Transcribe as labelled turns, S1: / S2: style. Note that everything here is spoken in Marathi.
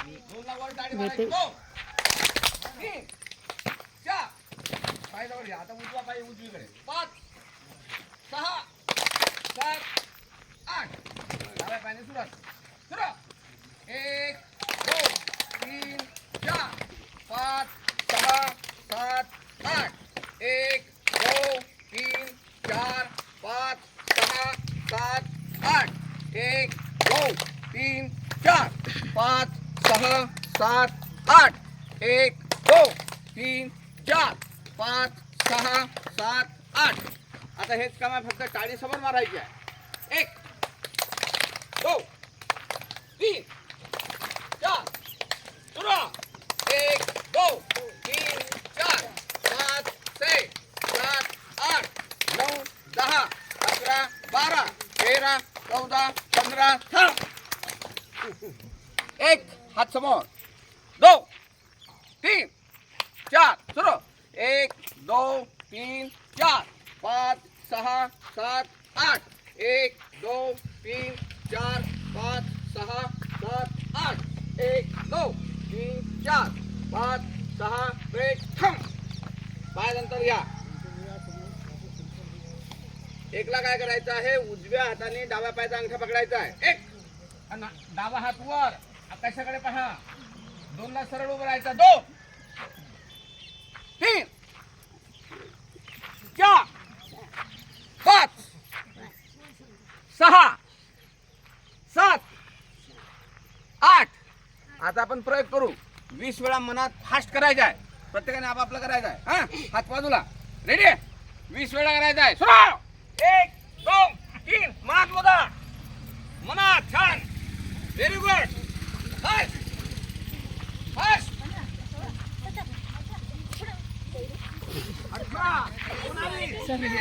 S1: दोनला वर दाढी मारायची. 2 3 4 पाय जवळ घ्या. आता उजवा पाय उजवीकडे. 5 6 7 8 डाव्या पायाने सुरुवात. सुरू. 1 2 3 4 5 6 7 8 1 2 3 4 5 6 7 8 1 2 3 4 5 6 7 8 1 2 3 4 5 6 7 8. आता हेच काम आहे, फक्त टाळी समोर मारायची आहे. 1 2 3 4 सुरू. 1 2 3 4 5 6 7 8 9 10 11 12 13 14 15 थांब. 1 हात समोर. 2 3 4 सुरू. 1 2 3 4 5 6 7 8 1 2 3 4 5 6 7 8 1 2 3 4 5 6 ब्रेक. थांब. पायानंतर या. एकला काय करायचं आहे, उजव्या हाताने डाव्या पायाचा अंगठा पकडायचा आहे. 1 डावा हात वर आकाशाकडे पहा. 2ला सरळ उभं राहायचं. 2 3 4 5 6 7 8. आता आपण प्रयोग करू. 20 वेळा मनात फास्ट करायचं आहे. प्रत्येकाने आपापलं करायचं आहे. हा, हात बाजूला. रेडी. 20 वेळा करायचं आहे. सुरू. 1 2 3 मनात मोदा. मनात. छान. Very good. Fast fast. 18 19